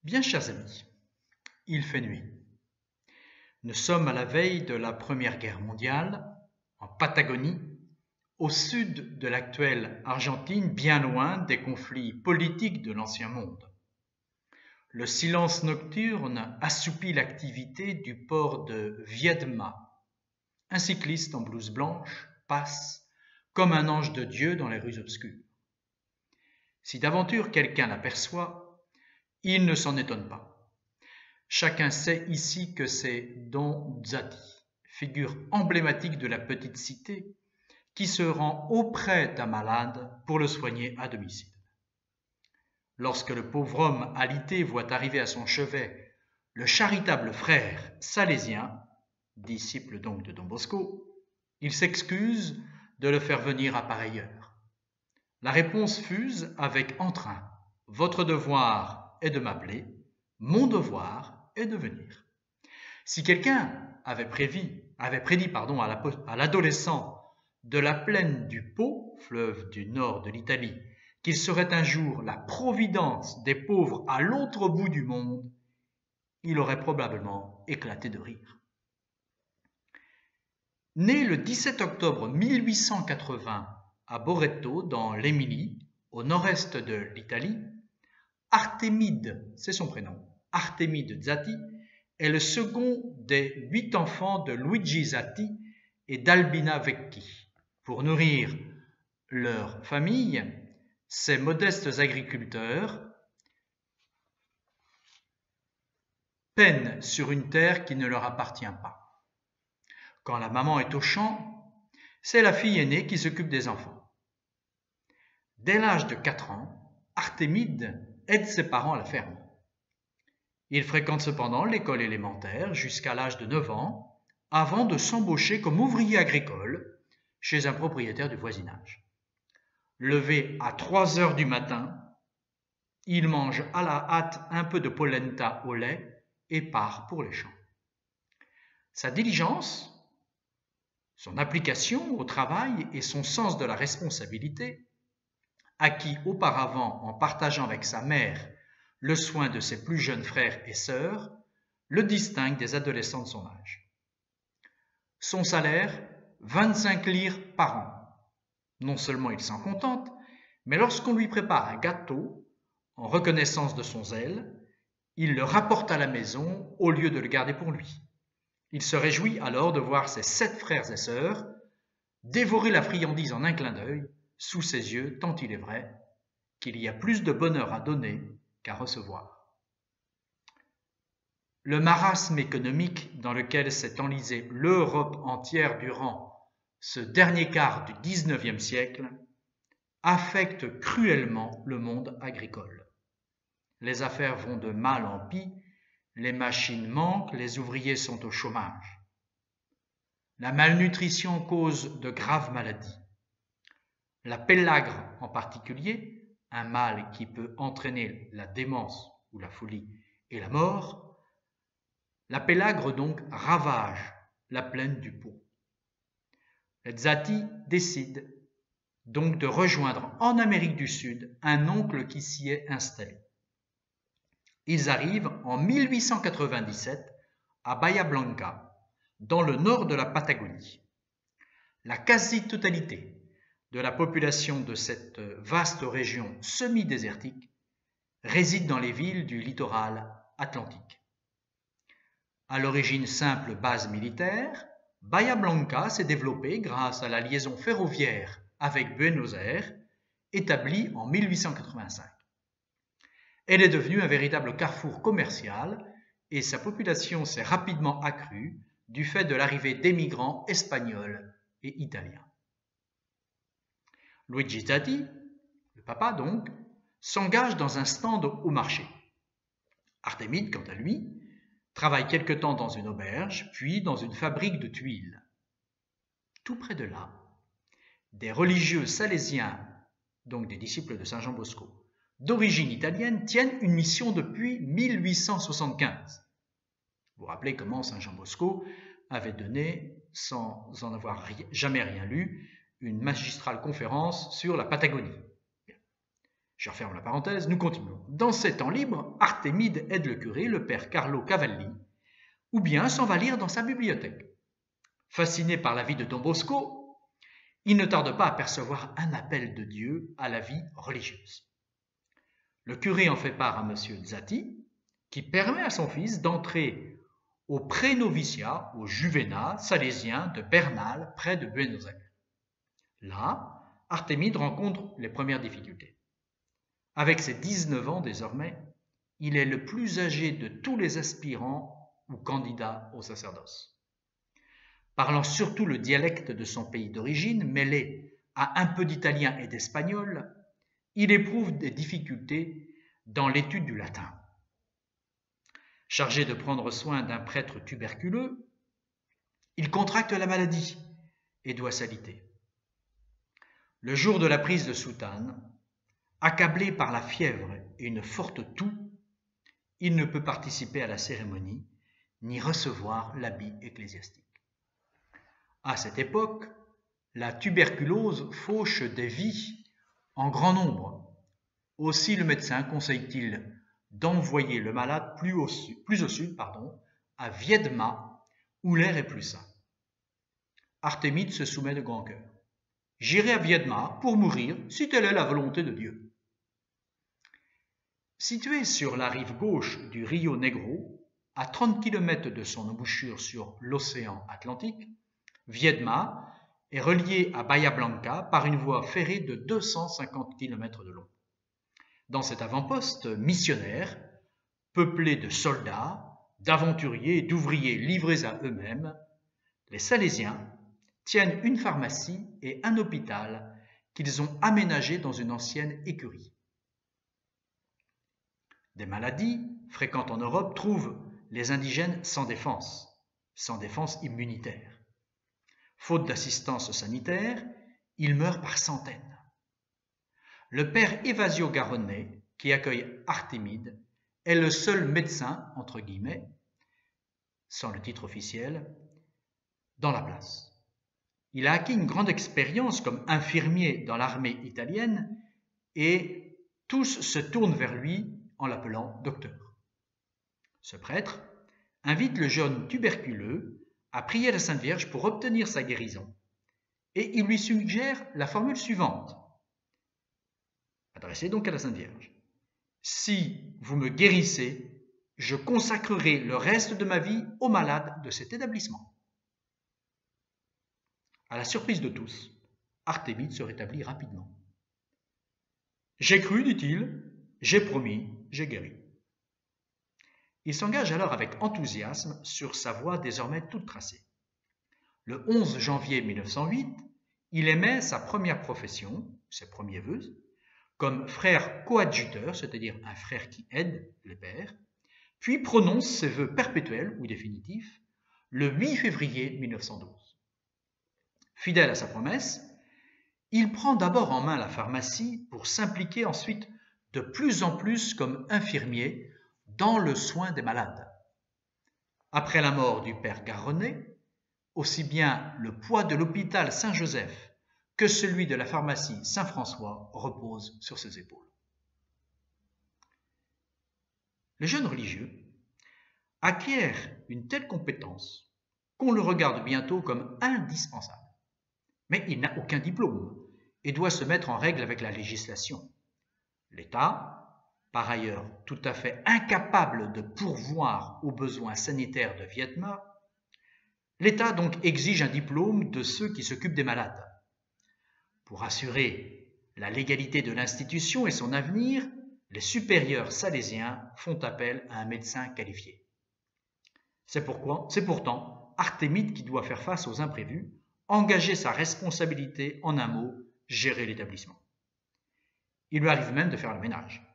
Bien chers amis, il fait nuit. Nous sommes à la veille de la Première Guerre mondiale, en Patagonie, au sud de l'actuelle Argentine, bien loin des conflits politiques de l'Ancien Monde. Le silence nocturne assoupit l'activité du port de Viedma. Un cycliste en blouse blanche passe comme un ange de Dieu dans les rues obscures. Si d'aventure quelqu'un l'aperçoit, il ne s'en étonne pas. Chacun sait ici que c'est Don Zati, figure emblématique de la petite cité, qui se rend auprès d'un malade pour le soigner à domicile. Lorsque le pauvre homme alité voit arriver à son chevet le charitable frère salésien, disciple donc de Don Bosco, il s'excuse de le faire venir à pareille heure. La réponse fuse avec entrain. Votre devoir est de m'appeler, mon devoir est de venir. Si quelqu'un avait prédit à l'adolescent de la plaine du Pô, fleuve du nord de l'Italie, qu'il serait un jour la providence des pauvres à l'autre bout du monde, il aurait probablement éclaté de rire. Né le 17 octobre 1880 à Boreto, dans l'Émilie, au nord-est de l'Italie, Artemide, c'est son prénom, Artemide Zati, est le second des 8 enfants de Luigi Zati et d'Albina Vecchi. Pour nourrir leur famille, ces modestes agriculteurs peinent sur une terre qui ne leur appartient pas. Quand la maman est au champ, c'est la fille aînée qui s'occupe des enfants. Dès l'âge de 4 ans, Artemide aide ses parents à la ferme. Il fréquente cependant l'école élémentaire jusqu'à l'âge de 9 ans, avant de s'embaucher comme ouvrier agricole chez un propriétaire du voisinage. Levé à 3 heures du matin, il mange à la hâte un peu de polenta au lait et part pour les champs. Sa diligence, son application au travail et son sens de la responsabilité, acquis auparavant en partageant avec sa mère le soin de ses plus jeunes frères et sœurs, le distingue des adolescents de son âge. Son salaire, 25 lire par an. Non seulement il s'en contente, mais lorsqu'on lui prépare un gâteau, en reconnaissance de son zèle, il le rapporte à la maison au lieu de le garder pour lui. Il se réjouit alors de voir ses 7 frères et sœurs dévorer la friandise en un clin d'œil, sous ses yeux, tant il est vrai qu'il y a plus de bonheur à donner qu'à recevoir. Le marasme économique dans lequel s'est enlisée l'Europe entière durant ce dernier quart du XIXe siècle affecte cruellement le monde agricole. Les affaires vont de mal en pis, les machines manquent, les ouvriers sont au chômage. La malnutrition cause de graves maladies. La pellagre en particulier, un mal qui peut entraîner la démence ou la folie et la mort, la pellagre donc ravage la plaine du Pô. Les Zati décident donc de rejoindre en Amérique du Sud un oncle qui s'y est installé. Ils arrivent en 1897 à Bahia Blanca, dans le nord de la Patagonie. La quasi-totalité de la population de cette vaste région semi-désertique réside dans les villes du littoral atlantique. À l'origine simple base militaire, Bahia Blanca s'est développée grâce à la liaison ferroviaire avec Buenos Aires, établie en 1885. Elle est devenue un véritable carrefour commercial et sa population s'est rapidement accrue du fait de l'arrivée d'émigrants espagnols et italiens. Luigi Zati, le papa donc, s'engage dans un stand au marché. Artemide, quant à lui, travaille quelque temps dans une auberge, puis dans une fabrique de tuiles. Tout près de là, des religieux salésiens, donc des disciples de Saint Jean Bosco, d'origine italienne, tiennent une mission depuis 1875. Vous vous rappelez comment Saint Jean Bosco avait donné, sans en avoir jamais rien lu, une magistrale conférence sur la Patagonie. Je referme la parenthèse, nous continuons. Dans ses temps libres, Artémide aide le curé, le père Carlo Cavalli, ou bien s'en va lire dans sa bibliothèque. Fasciné par la vie de Don Bosco, il ne tarde pas à percevoir un appel de Dieu à la vie religieuse. Le curé en fait part à M. Zatti, qui permet à son fils d'entrer au pré-noviciat, au juvénat salésien de Bernal, près de Buenos Aires. Là, Artémide rencontre les premières difficultés. Avec ses 19 ans désormais, il est le plus âgé de tous les aspirants ou candidats au sacerdoce. Parlant surtout le dialecte de son pays d'origine, mêlé à un peu d'italien et d'espagnol, il éprouve des difficultés dans l'étude du latin. Chargé de prendre soin d'un prêtre tuberculeux, il contracte la maladie et doit s'aliter. Le jour de la prise de soutane, accablé par la fièvre et une forte toux, il ne peut participer à la cérémonie ni recevoir l'habit ecclésiastique. À cette époque, la tuberculose fauche des vies en grand nombre. Aussi le médecin conseille-t-il d'envoyer le malade plus au sud, à Viedma, où l'air est plus sain. Artémide se soumet de grand cœur. « J'irai à Viedma pour mourir, si telle est la volonté de Dieu. » Situé sur la rive gauche du Rio Negro, à 30 km de son embouchure sur l'océan Atlantique, Viedma est relié à Bahia Blanca par une voie ferrée de 250 km de long. Dans cet avant-poste missionnaire, peuplé de soldats, d'aventuriers et d'ouvriers livrés à eux-mêmes, les Salésiens tiennent une pharmacie et un hôpital qu'ils ont aménagés dans une ancienne écurie. Des maladies fréquentes en Europe trouvent les indigènes sans défense immunitaire. Faute d'assistance sanitaire, ils meurent par centaines. Le père Evasio Garonnet, qui accueille Artémide, est le seul médecin, entre guillemets, sans le titre officiel, dans la place. Il a acquis une grande expérience comme infirmier dans l'armée italienne et tous se tournent vers lui en l'appelant docteur. Ce prêtre invite le jeune tuberculeux à prier la Sainte Vierge pour obtenir sa guérison et il lui suggère la formule suivante, adressée donc à la Sainte Vierge. « Si vous me guérissez, je consacrerai le reste de ma vie aux malades de cet établissement. » À la surprise de tous, Artémide se rétablit rapidement. « J'ai cru, dit-il, j'ai promis, j'ai guéri. » Il s'engage alors avec enthousiasme sur sa voie désormais toute tracée. Le 11 janvier 1908, il émet sa première profession, ses premiers vœux, comme frère coadjuteur, c'est-à-dire un frère qui aide les pères, puis prononce ses vœux perpétuels ou définitifs le 8 février 1912. Fidèle à sa promesse, il prend d'abord en main la pharmacie pour s'impliquer ensuite de plus en plus comme infirmier dans le soin des malades. Après la mort du père Garonnet, aussi bien le poids de l'hôpital Saint-Joseph que celui de la pharmacie Saint-François repose sur ses épaules. Le jeune religieux acquiert une telle compétence qu'on le regarde bientôt comme indispensable. Mais il n'a aucun diplôme et doit se mettre en règle avec la législation. L'État, par ailleurs tout à fait incapable de pourvoir aux besoins sanitaires de Viedma, l'État donc exige un diplôme de ceux qui s'occupent des malades. Pour assurer la légalité de l'institution et son avenir, les supérieurs salésiens font appel à un médecin qualifié. C'est pourtant Artémide qui doit faire face aux imprévus, engager sa responsabilité, en un mot, gérer l'établissement. Il lui arrive même de faire le ménage.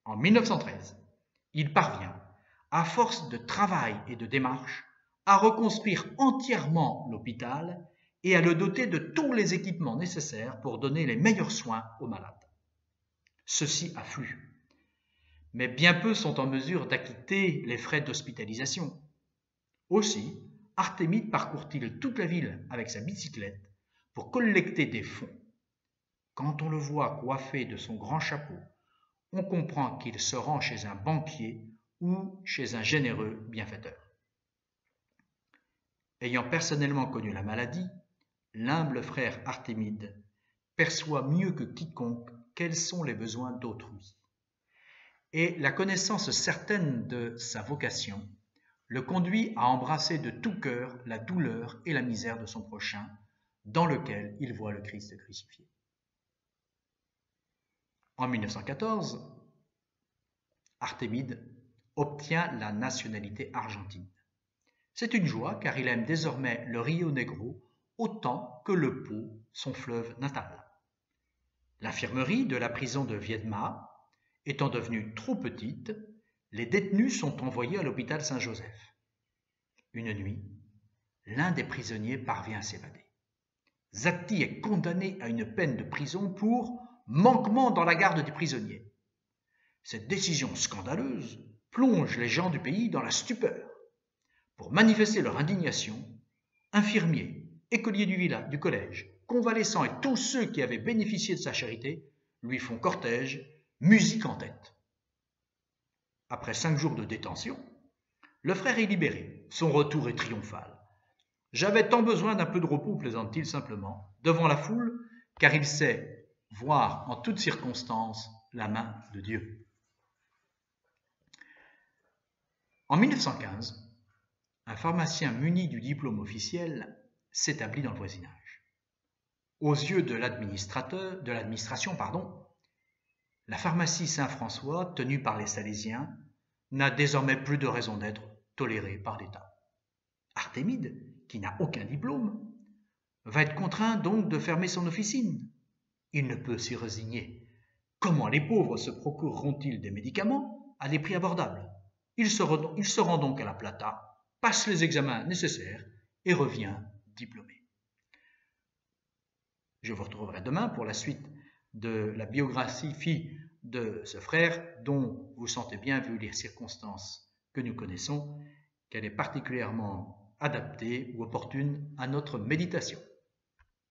En 1913, il parvient, à force de travail et de démarche, à reconstruire entièrement l'hôpital et à le doter de tous les équipements nécessaires pour donner les meilleurs soins aux malades. Ceux-ci affluent, mais bien peu sont en mesure d'acquitter les frais d'hospitalisation. Aussi, Artémide parcourt-il toute la ville avec sa bicyclette pour collecter des fonds. Quand on le voit coiffé de son grand chapeau, on comprend qu'il se rend chez un banquier ou chez un généreux bienfaiteur. Ayant personnellement connu la maladie, l'humble frère Artémide perçoit mieux que quiconque quels sont les besoins d'autrui. Et la connaissance certaine de sa vocation le conduit à embrasser de tout cœur la douleur et la misère de son prochain, dans lequel il voit le Christ crucifié. En 1914, Artémide obtient la nationalité argentine. C'est une joie car il aime désormais le Rio Negro autant que le Pô, son fleuve natal. L'infirmerie de la prison de Viedma étant devenue trop petite, les détenus sont envoyés à l'hôpital Saint-Joseph. Une nuit, l'un des prisonniers parvient à s'évader. Zatti est condamné à une peine de prison pour manquement dans la garde des prisonniers. Cette décision scandaleuse plonge les gens du pays dans la stupeur. Pour manifester leur indignation, infirmiers, écoliers du collège, convalescents et tous ceux qui avaient bénéficié de sa charité lui font cortège, musique en tête. Après 5 jours de détention, le frère est libéré. Son retour est triomphal. « J'avais tant besoin d'un peu de repos, plaisante-t-il simplement, devant la foule, car il sait voir en toutes circonstances la main de Dieu. » En 1915, un pharmacien muni du diplôme officiel s'établit dans le voisinage. Aux yeux de l'administration, la pharmacie Saint-François, tenue par les Salésiens, n'a désormais plus de raison d'être tolérée par l'État. Artémide, qui n'a aucun diplôme, va être contraint donc de fermer son officine. Il ne peut s'y résigner. Comment les pauvres se procureront-ils des médicaments à des prix abordables? Il se rend donc à La Plata, passe les examens nécessaires et revient diplômé. Je vous retrouverai demain pour la suite de la biographie de ce frère dont vous sentez bien, vu les circonstances que nous connaissons, qu'elle est particulièrement adaptée ou opportune à notre méditation.